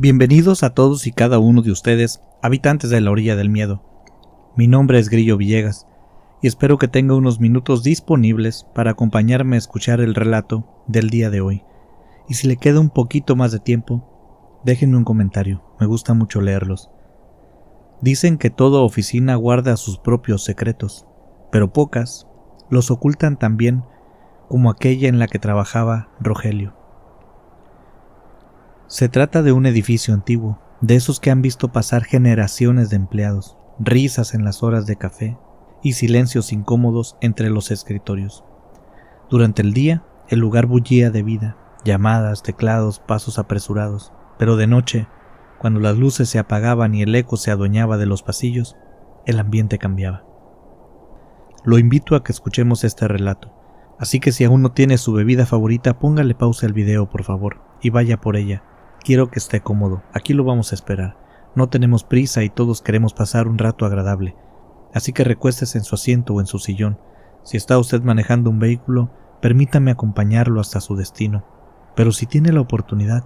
Bienvenidos a todos y cada uno de ustedes, habitantes de la orilla del miedo. Mi nombre es Grillo Villegas y espero que tenga unos minutos disponibles para acompañarme a escuchar el relato del día de hoy. Y si le queda un poquito más de tiempo, déjenme un comentario, me gusta mucho leerlos. Dicen que toda oficina guarda sus propios secretos, pero pocas los ocultan tan bien como aquella en la que trabajaba Rogelio. Se trata de un edificio antiguo, de esos que han visto pasar generaciones de empleados, risas en las horas de café y silencios incómodos entre los escritorios. Durante el día, el lugar bullía de vida, llamadas, teclados, pasos apresurados, pero de noche, cuando las luces se apagaban y el eco se adueñaba de los pasillos, el ambiente cambiaba. Lo invito a que escuchemos este relato, así que si aún no tiene su bebida favorita, póngale pausa al video por favor y vaya por ella. Quiero que esté cómodo, aquí lo vamos a esperar. No tenemos prisa y todos queremos pasar un rato agradable. Así que recuéstese en su asiento o en su sillón. Si está usted manejando un vehículo, permítame acompañarlo hasta su destino. Pero si tiene la oportunidad,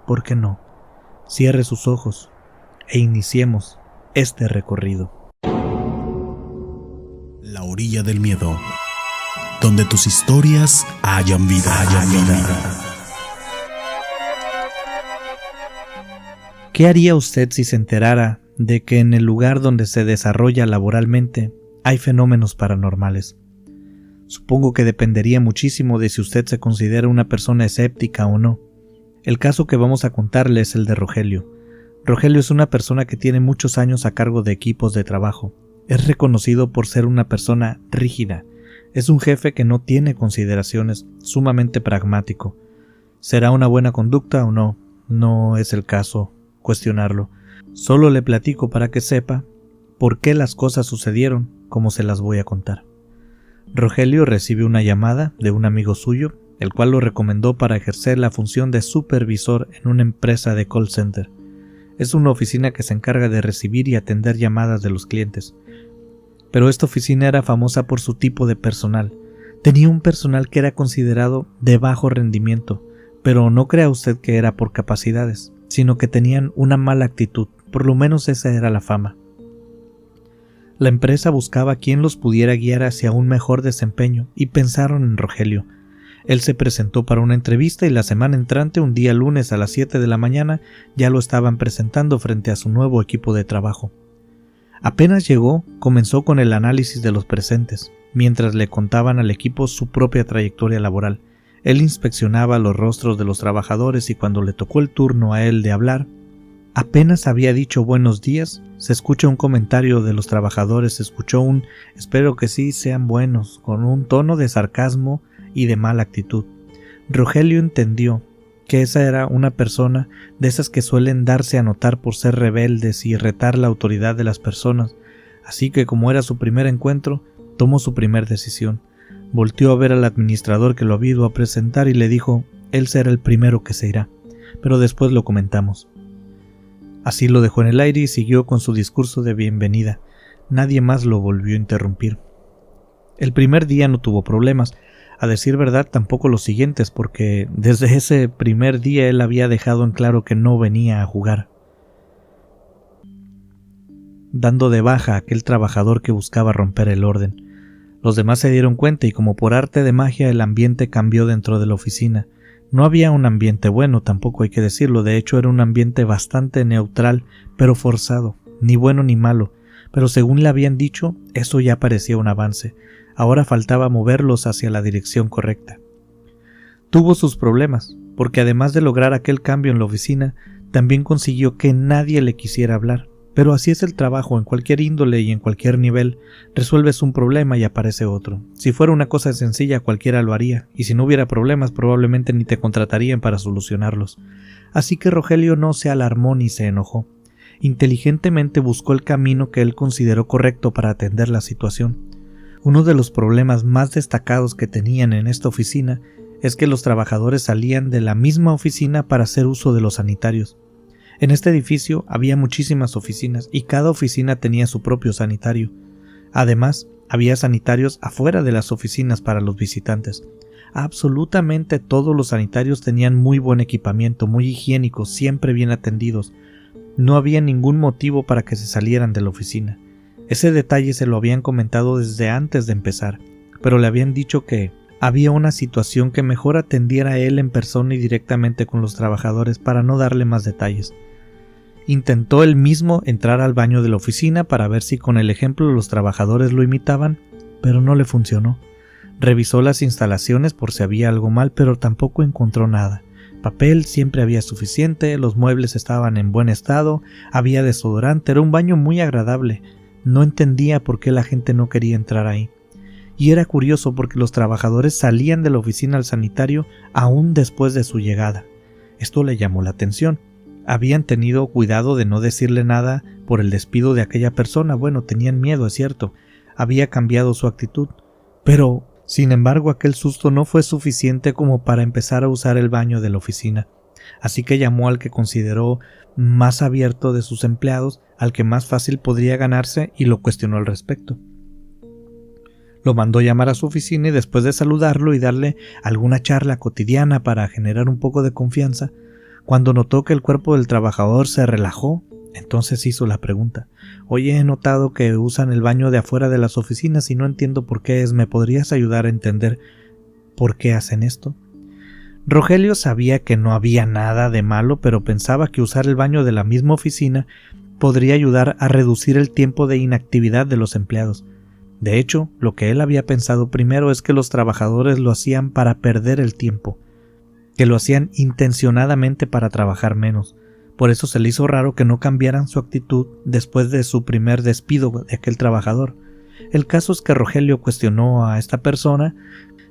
¿por qué no? Cierre sus ojos e iniciemos este recorrido. La orilla del miedo, donde tus historias hayan vida. ¿Qué haría usted si se enterara de que en el lugar donde se desarrolla laboralmente hay fenómenos paranormales? Supongo que dependería muchísimo de si usted se considera una persona escéptica o no. El caso que vamos a contarle es el de Rogelio. Rogelio es una persona que tiene muchos años a cargo de equipos de trabajo. Es reconocido por ser una persona rígida. Es un jefe que no tiene consideraciones, sumamente pragmático. ¿Será una buena conducta o no? No es el caso cuestionarlo. Solo le platico para que sepa por qué las cosas sucedieron como se las voy a contar. Rogelio recibe una llamada de un amigo suyo, el cual lo recomendó para ejercer la función de supervisor en una empresa de call center. Es una oficina que se encarga de recibir y atender llamadas de los clientes. Pero esta oficina era famosa por su tipo de personal. Tenía un personal que era considerado de bajo rendimiento, pero no crea usted que era por capacidades, sino que tenían una mala actitud, por lo menos esa era la fama. La empresa buscaba quien los pudiera guiar hacia un mejor desempeño y pensaron en Rogelio. Él se presentó para una entrevista y la semana entrante, un día lunes a las 7 de la mañana, ya lo estaban presentando frente a su nuevo equipo de trabajo. Apenas llegó, comenzó con el análisis de los presentes, mientras le contaban al equipo su propia trayectoria laboral. Él inspeccionaba los rostros de los trabajadores y cuando le tocó el turno a él de hablar, apenas había dicho buenos días, se escucha un comentario de los trabajadores, se escuchó un «espero que sí sean buenos», con un tono de sarcasmo y de mala actitud. Rogelio entendió que esa era una persona de esas que suelen darse a notar por ser rebeldes y retar la autoridad de las personas, así que como era su primer encuentro, tomó su primer decisión. Volteó a ver al administrador que lo había ido a presentar y le dijo, él será el primero que se irá, pero después lo comentamos. Así lo dejó en el aire y siguió con su discurso de bienvenida. Nadie más lo volvió a interrumpir. El primer día no tuvo problemas, a decir verdad tampoco los siguientes, porque desde ese primer día él había dejado en claro que no venía a jugar, dando de baja a aquel trabajador que buscaba romper el orden. Los demás se dieron cuenta y como por arte de magia el ambiente cambió dentro de la oficina. No había un ambiente bueno, tampoco hay que decirlo, de hecho era un ambiente bastante neutral, pero forzado, ni bueno ni malo, pero según le habían dicho, eso ya parecía un avance. Ahora faltaba moverlos hacia la dirección correcta. Tuvo sus problemas, porque además de lograr aquel cambio en la oficina, también consiguió que nadie le quisiera hablar. Pero así es el trabajo, en cualquier índole y en cualquier nivel, resuelves un problema y aparece otro. Si fuera una cosa sencilla cualquiera lo haría, y si no hubiera problemas probablemente ni te contratarían para solucionarlos. Así que Rogelio no se alarmó ni se enojó. Inteligentemente buscó el camino que él consideró correcto para atender la situación. Uno de los problemas más destacados que tenían en esta oficina es que los trabajadores salían de la misma oficina para hacer uso de los sanitarios. En este edificio había muchísimas oficinas y cada oficina tenía su propio sanitario. Además, había sanitarios afuera de las oficinas para los visitantes. Absolutamente todos los sanitarios tenían muy buen equipamiento, muy higiénicos, siempre bien atendidos. No había ningún motivo para que se salieran de la oficina. Ese detalle se lo habían comentado desde antes de empezar, pero le habían dicho que había una situación que mejor atendiera él en persona y directamente con los trabajadores para no darle más detalles. Intentó él mismo entrar al baño de la oficina para ver si con el ejemplo los trabajadores lo imitaban, pero no le funcionó. Revisó las instalaciones por si había algo mal, pero tampoco encontró nada. Papel siempre había suficiente, los muebles estaban en buen estado, había desodorante, era un baño muy agradable. No entendía por qué la gente no quería entrar ahí. Y era curioso porque los trabajadores salían de la oficina al sanitario aún después de su llegada. Esto le llamó la atención. Habían tenido cuidado de no decirle nada por el despido de aquella persona. Bueno, tenían miedo, es cierto. Había cambiado su actitud. Pero, sin embargo, aquel susto no fue suficiente como para empezar a usar el baño de la oficina. Así que llamó al que consideró más abierto de sus empleados, al que más fácil podría ganarse, y lo cuestionó al respecto. Lo mandó llamar a su oficina y después de saludarlo y darle alguna charla cotidiana para generar un poco de confianza, cuando notó que el cuerpo del trabajador se relajó, entonces hizo la pregunta: «Oye, he notado que usan el baño de afuera de las oficinas y no entiendo por qué es. ¿Me podrías ayudar a entender por qué hacen esto?» Rogelio sabía que no había nada de malo, pero pensaba que usar el baño de la misma oficina podría ayudar a reducir el tiempo de inactividad de los empleados. De hecho, lo que él había pensado primero es que los trabajadores lo hacían para perder el tiempo, que lo hacían intencionadamente para trabajar menos. Por eso se le hizo raro que no cambiaran su actitud después de su primer despido de aquel trabajador. El caso es que Rogelio cuestionó a esta persona,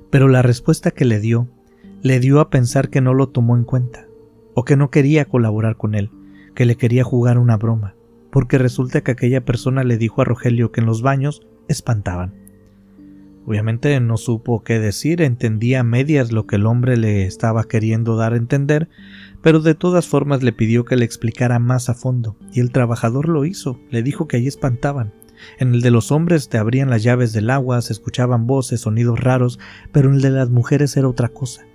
pero la respuesta que le dio a pensar que no lo tomó en cuenta, o que no quería colaborar con él, que le quería jugar una broma, porque resulta que aquella persona le dijo a Rogelio que en los baños espantaban. Obviamente no supo qué decir, entendía a medias lo que el hombre le estaba queriendo dar a entender, pero de todas formas le pidió que le explicara más a fondo, y el trabajador lo hizo, le dijo que allí espantaban. En el de los hombres te abrían las llaves del agua, se escuchaban voces, sonidos raros, pero en el de las mujeres era otra cosa.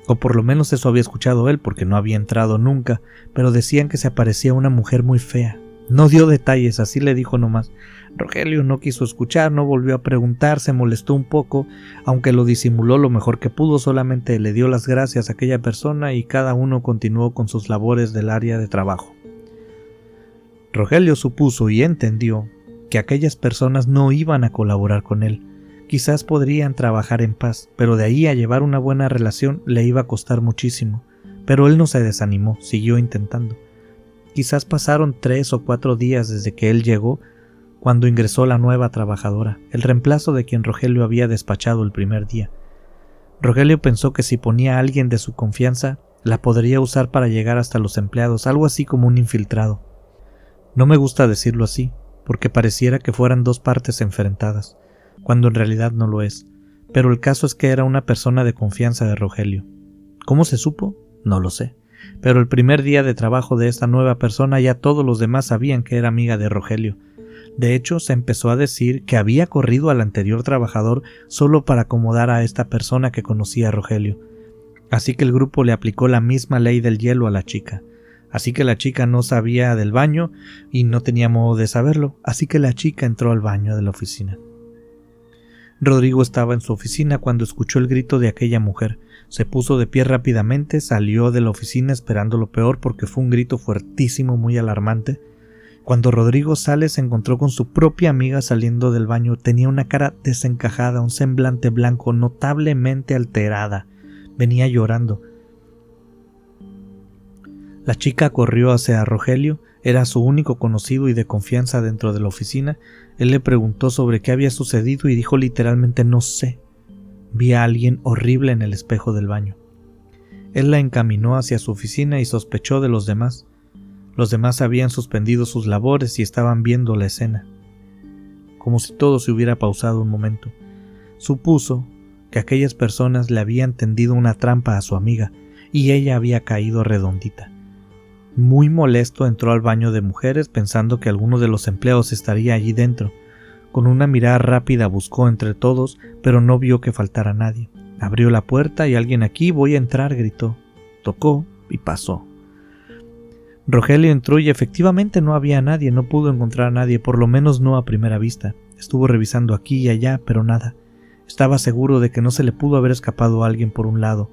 O por lo menos eso había escuchado él, porque no había entrado nunca, pero decían que se aparecía una mujer muy fea. No dio detalles, así le dijo nomás. Rogelio no quiso escuchar, no volvió a preguntar, se molestó un poco, aunque lo disimuló lo mejor que pudo, solamente le dio las gracias a aquella persona y cada uno continuó con sus labores del área de trabajo. Rogelio supuso y entendió que aquellas personas no iban a colaborar con él. Quizás podrían trabajar en paz, pero de ahí a llevar una buena relación le iba a costar muchísimo. Pero él no se desanimó, siguió intentando. Quizás pasaron 3 o 4 días desde que él llegó, cuando ingresó la nueva trabajadora, el reemplazo de quien Rogelio había despachado el primer día. Rogelio pensó que si ponía a alguien de su confianza, la podría usar para llegar hasta los empleados, algo así como un infiltrado. No me gusta decirlo así, porque pareciera que fueran dos partes enfrentadas, cuando en realidad no lo es, pero el caso es que era una persona de confianza de Rogelio. ¿Cómo se supo? No lo sé. Pero el primer día de trabajo de esta nueva persona ya todos los demás sabían que era amiga de Rogelio. De hecho, se empezó a decir que había corrido al anterior trabajador solo para acomodar a esta persona que conocía a Rogelio. Así que el grupo le aplicó la misma ley del hielo a la chica. Así que la chica no sabía del baño y no tenía modo de saberlo, así que la chica entró al baño de la oficina. Rodrigo estaba en su oficina cuando escuchó el grito de aquella mujer. Se puso de pie rápidamente, salió de la oficina esperando lo peor porque fue un grito fuertísimo, muy alarmante. Cuando Rodrigo sale se encontró con su propia amiga saliendo del baño. Tenía una cara desencajada, un semblante blanco, notablemente alterada. Venía llorando. La chica corrió hacia Rogelio, era su único conocido y de confianza dentro de la oficina. Él le preguntó sobre qué había sucedido y dijo literalmente: no sé. Vi a alguien horrible en el espejo del baño. Él la encaminó hacia su oficina y sospechó de los demás. Los demás habían suspendido sus labores y estaban viendo la escena, como si todo se hubiera pausado un momento. Supuso que aquellas personas le habían tendido una trampa a su amiga y ella había caído redondita. Muy molesto entró al baño de mujeres pensando que alguno de los empleados estaría allí dentro. Con una mirada rápida buscó entre todos, pero no vio que faltara nadie. Abrió la puerta y alguien aquí, voy a entrar, gritó. Tocó y pasó. Rogelio entró y efectivamente no había nadie, no pudo encontrar a nadie, por lo menos no a primera vista. Estuvo revisando aquí y allá, pero nada. Estaba seguro de que no se le pudo haber escapado a alguien por un lado,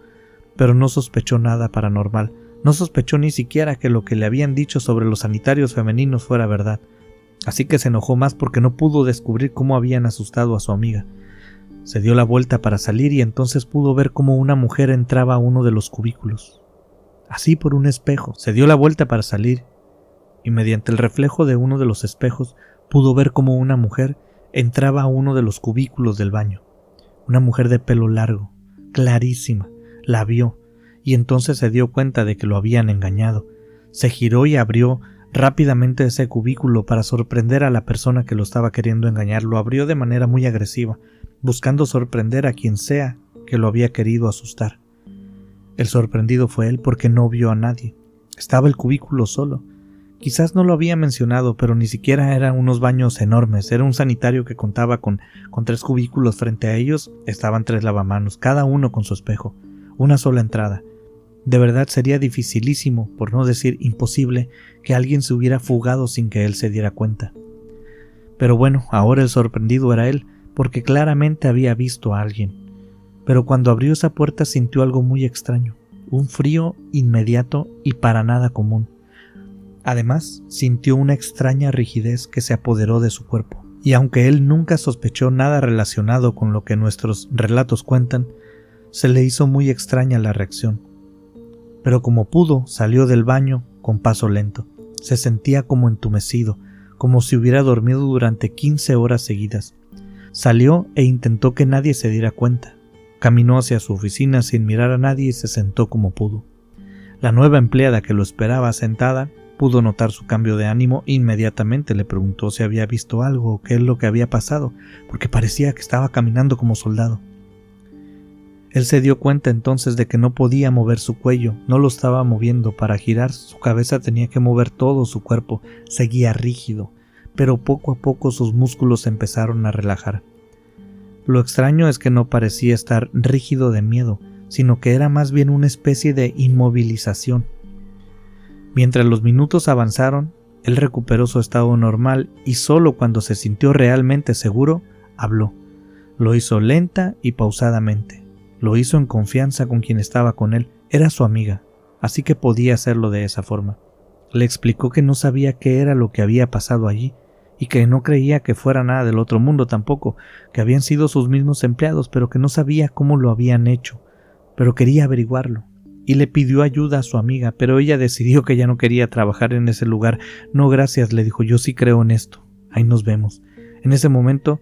pero no sospechó nada paranormal. No sospechó ni siquiera que lo que le habían dicho sobre los sanitarios femeninos fuera verdad. Así que se enojó más porque no pudo descubrir cómo habían asustado a su amiga. Se dio la vuelta para salir y entonces pudo ver cómo una mujer entraba a uno de los cubículos. Así por un espejo. Se dio la vuelta para salir y mediante el reflejo de uno de los espejos pudo ver cómo una mujer entraba a uno de los cubículos del baño. Una mujer de pelo largo, clarísima, la vio y entonces se dio cuenta de que lo habían engañado. Se giró y abrió rápidamente ese cubículo para sorprender a la persona que lo estaba queriendo engañar. Lo abrió de manera muy agresiva, buscando sorprender a quien sea que lo había querido asustar. El sorprendido fue él porque no vio a nadie. Estaba el cubículo solo. Quizás no lo había mencionado, pero ni siquiera eran unos baños enormes. Era un sanitario que contaba con 3 cubículos. Frente a ellos estaban 3 lavamanos, cada uno con su espejo. Una sola entrada. De verdad sería dificilísimo, por no decir imposible, que alguien se hubiera fugado sin que él se diera cuenta. Pero bueno, ahora el sorprendido era él, porque claramente había visto a alguien. Pero cuando abrió esa puerta sintió algo muy extraño, un frío inmediato y para nada común. Además, sintió una extraña rigidez que se apoderó de su cuerpo, y aunque él nunca sospechó nada relacionado con lo que nuestros relatos cuentan, se le hizo muy extraña la reacción. Pero como pudo, salió del baño con paso lento. Se sentía como entumecido, como si hubiera dormido durante 15 horas seguidas. Salió e intentó que nadie se diera cuenta. Caminó hacia su oficina sin mirar a nadie y se sentó como pudo. La nueva empleada que lo esperaba sentada pudo notar su cambio de ánimo e inmediatamente le preguntó si había visto algo o qué es lo que había pasado, porque parecía que estaba caminando como soldado. Él se dio cuenta entonces de que no podía mover su cuello, no lo estaba moviendo. Para girar su cabeza tenía que mover todo su cuerpo, seguía rígido, pero poco a poco sus músculos empezaron a relajar. Lo extraño es que no parecía estar rígido de miedo, sino que era más bien una especie de inmovilización. Mientras los minutos avanzaron, él recuperó su estado normal y solo cuando se sintió realmente seguro, habló. Lo hizo lenta y pausadamente. Lo hizo en confianza con quien estaba con él. Era su amiga, así que podía hacerlo de esa forma. Le explicó que no sabía qué era lo que había pasado allí y que no creía que fuera nada del otro mundo tampoco, que habían sido sus mismos empleados, pero que no sabía cómo lo habían hecho, pero quería averiguarlo. Y le pidió ayuda a su amiga, pero ella decidió que ya no quería trabajar en ese lugar. No, gracias, le dijo, yo sí creo en esto. Ahí nos vemos. En ese momento,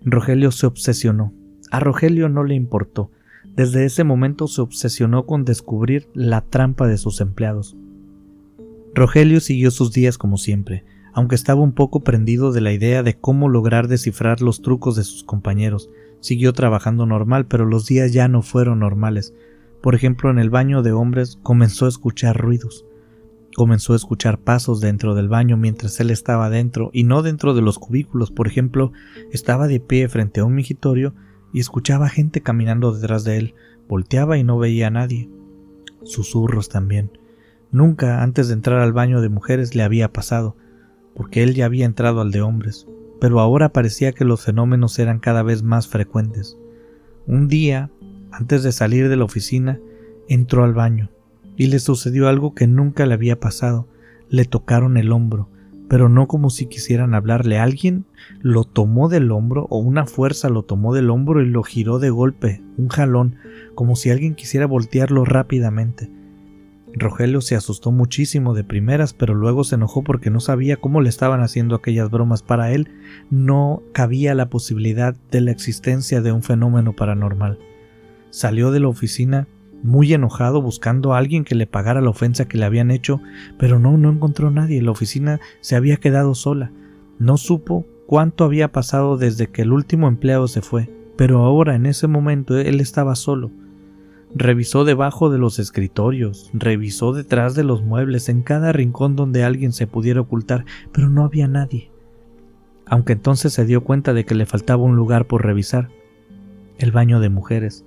Rogelio se obsesionó. A Rogelio no le importó. Desde ese momento se obsesionó con descubrir la trampa de sus empleados. Rogelio siguió sus días como siempre, aunque estaba un poco prendido de la idea de cómo lograr descifrar los trucos de sus compañeros. Siguió trabajando normal, pero los días ya no fueron normales. Por ejemplo, en el baño de hombres comenzó a escuchar ruidos. Comenzó a escuchar pasos dentro del baño mientras él estaba dentro, y no dentro de los cubículos. Por ejemplo, estaba de pie frente a un migitorio y escuchaba gente caminando detrás de él. Volteaba y no veía a nadie. Susurros también. Nunca antes de entrar al baño de mujeres le había pasado, porque él ya había entrado al de hombres, pero ahora parecía que los fenómenos eran cada vez más frecuentes. Un día, antes de salir de la oficina, entró al baño y le sucedió algo que nunca le había pasado. Le tocaron el hombro, pero no como si quisieran hablarle. Alguien lo tomó del hombro, o una fuerza lo tomó del hombro y lo giró de golpe, un jalón, como si alguien quisiera voltearlo rápidamente. Rogelio se asustó muchísimo de primeras, pero luego se enojó porque no sabía cómo le estaban haciendo aquellas bromas. Para él no cabía la posibilidad de la existencia de un fenómeno paranormal. Salió de la oficina muy enojado buscando a alguien que le pagara la ofensa que le habían hecho, pero no encontró a nadie. La oficina se había quedado sola. No supo cuánto había pasado desde que el último empleado se fue, pero ahora en ese momento él estaba solo. Revisó debajo de los escritorios, revisó detrás de los muebles, en cada rincón donde alguien se pudiera ocultar, pero no había nadie. aunque entonces se dio cuenta de que le faltaba un lugar por revisar: el baño de mujeres.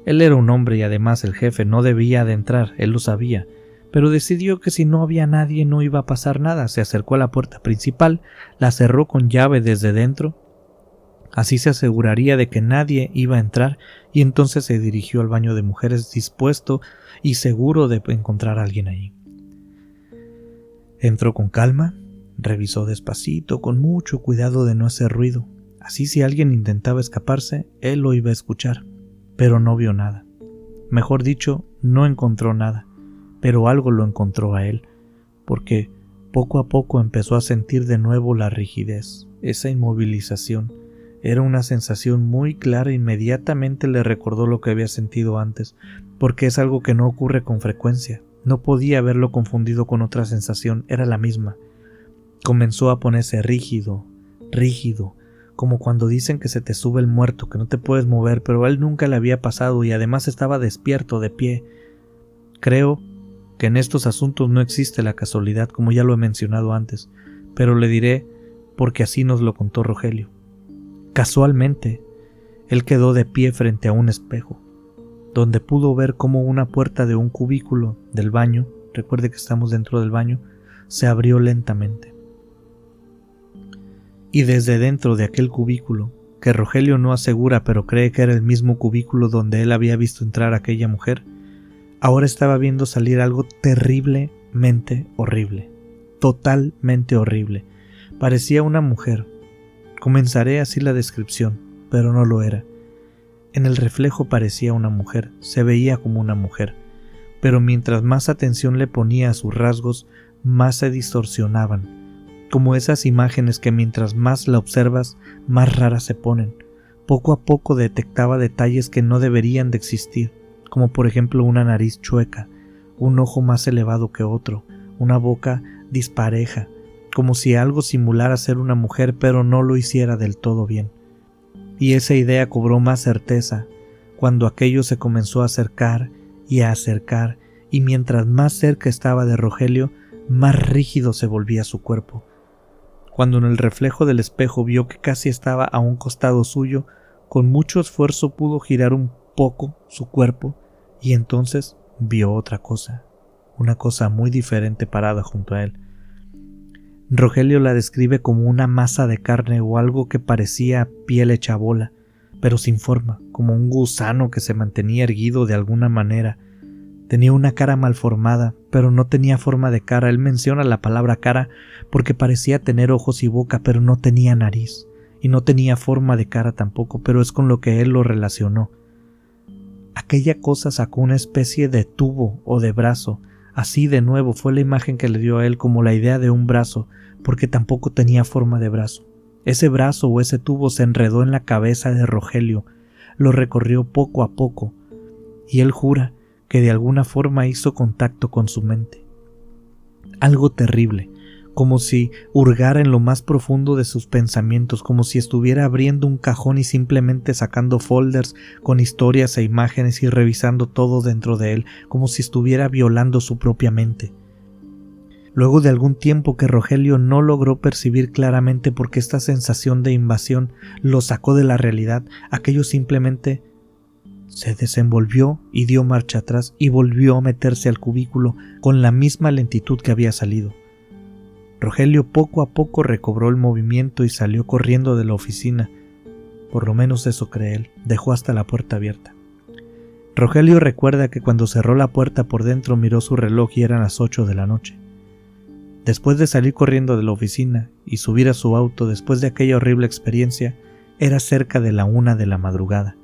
Él era un hombre y además el jefe, no debía de entrar, él lo sabía, pero decidió que si no había nadie no iba a pasar nada. Se acercó a la puerta principal, la cerró con llave desde dentro, así se aseguraría de que nadie iba a entrar, y entonces se dirigió al baño de mujeres dispuesto y seguro de encontrar a alguien allí. Entró con calma, revisó despacito, con mucho cuidado de no hacer ruido, así si alguien intentaba escaparse, él lo iba a escuchar, pero no vio nada. Mejor dicho, no encontró nada, pero algo lo encontró a él, porque poco a poco empezó a sentir de nuevo la rigidez, esa inmovilización. Era una sensación muy clara, inmediatamente le recordó lo que había sentido antes, porque es algo que no ocurre con frecuencia. No podía haberlo confundido con otra sensación, era la misma. Comenzó a ponerse rígido, como cuando dicen que se te sube el muerto, que no te puedes mover, pero a él nunca le había pasado y además estaba despierto, de pie. Creo que en estos asuntos no existe la casualidad, como ya lo he mencionado antes, pero le diré porque así nos lo contó Rogelio. Casualmente, él quedó de pie frente a un espejo, donde pudo ver cómo una puerta de un cubículo del baño, recuerde que estamos dentro del baño, se abrió lentamente. Y desde dentro de aquel cubículo, que Rogelio no asegura pero cree que era el mismo cubículo donde él había visto entrar a aquella mujer, ahora estaba viendo salir algo terriblemente horrible, totalmente horrible. Parecía una mujer. Comenzaré así la descripción, pero no lo era. En el reflejo parecía una mujer, se veía como una mujer, pero mientras más atención le ponía a sus rasgos, más se distorsionaban, como esas imágenes que mientras más la observas, más raras se ponen. Poco a poco detectaba detalles que no deberían de existir, como por ejemplo una nariz chueca, un ojo más elevado que otro, una boca dispareja, como si algo simulara ser una mujer pero no lo hiciera del todo bien. Y esa idea cobró más certeza cuando aquello se comenzó a acercar, y mientras más cerca estaba de Rogelio, más rígido se volvía su cuerpo. Cuando en el reflejo del espejo vio que casi estaba a un costado suyo, con mucho esfuerzo pudo girar un poco su cuerpo, y entonces vio otra cosa, una cosa muy diferente parada junto a él. Rogelio la describe como una masa de carne o algo que parecía piel hecha bola, pero sin forma, como un gusano que se mantenía erguido de alguna manera. Tenía una cara mal formada, pero no tenía forma de cara. Él menciona la palabra cara porque parecía tener ojos y boca, pero no tenía nariz, y no tenía forma de cara tampoco, pero es con lo que él lo relacionó. Aquella cosa sacó una especie de tubo o de brazo. Así de nuevo fue la imagen que le dio a él, como la idea de un brazo, porque tampoco tenía forma de brazo. Ese brazo o ese tubo se enredó en la cabeza de Rogelio, lo recorrió poco a poco, y él jura que de alguna forma hizo contacto con su mente. Algo terrible, como si hurgara en lo más profundo de sus pensamientos, como si estuviera abriendo un cajón y simplemente sacando folders con historias e imágenes y revisando todo dentro de él, como si estuviera violando su propia mente. Luego de algún tiempo que Rogelio no logró percibir claramente porque esta sensación de invasión lo sacó de la realidad, aquello simplemente se desenvolvió y dio marcha atrás y volvió a meterse al cubículo con la misma lentitud que había salido. Rogelio poco a poco recobró el movimiento y salió corriendo de la oficina. Por lo menos eso cree él. Dejó hasta la puerta abierta. Rogelio recuerda que cuando cerró la puerta por dentro miró su reloj y eran las 8 de la noche. Después de salir corriendo de la oficina y subir a su auto después de aquella horrible experiencia, era cerca de la 1 de la madrugada.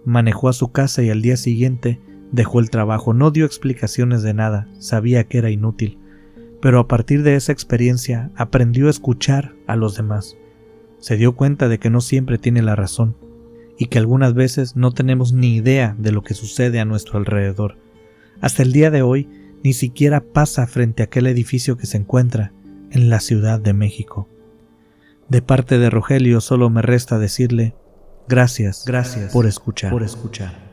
Manejó a su casa y al día siguiente dejó el trabajo. No dio explicaciones de nada, sabía que era inútil. Pero a partir de esa experiencia aprendió a escuchar a los demás. Se dio cuenta de que no siempre tiene la razón y que algunas veces no tenemos ni idea de lo que sucede a nuestro alrededor. Hasta el día de hoy ni siquiera pasa frente a aquel edificio que se encuentra en la Ciudad de México. De parte de Rogelio solo me resta decirle gracias por escuchar.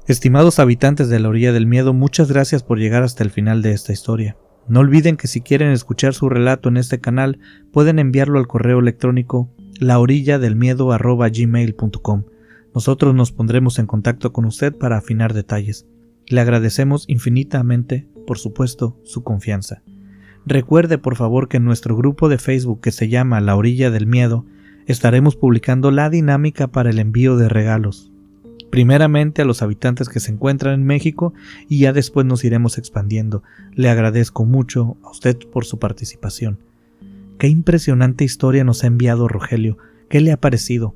Estimados habitantes de la orilla del miedo, muchas gracias por llegar hasta el final de esta historia. No olviden que si quieren escuchar su relato en este canal, pueden enviarlo al correo electrónico laorilladelmiedo@gmail.com. Nosotros nos pondremos en contacto con usted para afinar detalles. Le agradecemos infinitamente, por supuesto, su confianza. Recuerde por favor que en nuestro grupo de Facebook, que se llama La Orilla del Miedo, estaremos publicando la dinámica para el envío de regalos. Primeramente a los habitantes que se encuentran en México y ya después nos iremos expandiendo. Le agradezco mucho a usted por su participación. Qué impresionante historia nos ha enviado Rogelio. ¿Qué le ha parecido?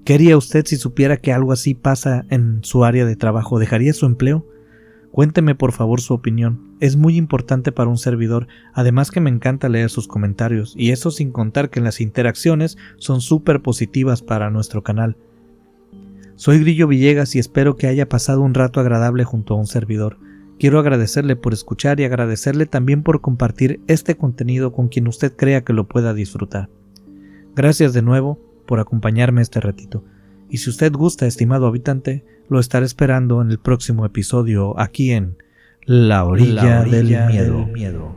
¿Qué haría usted si supiera que algo así pasa en su área de trabajo? ¿Dejaría su empleo? Cuénteme por favor su opinión. Es muy importante para un servidor, además que me encanta leer sus comentarios, y eso sin contar que las interacciones son súper positivas para nuestro canal. Soy Grillo Villegas y espero que haya pasado un rato agradable junto a un servidor. Quiero agradecerle por escuchar y agradecerle también por compartir este contenido con quien usted crea que lo pueda disfrutar. Gracias de nuevo por acompañarme este ratito. Y si usted gusta, estimado habitante, lo estaré esperando en el próximo episodio aquí en La Orilla del Miedo.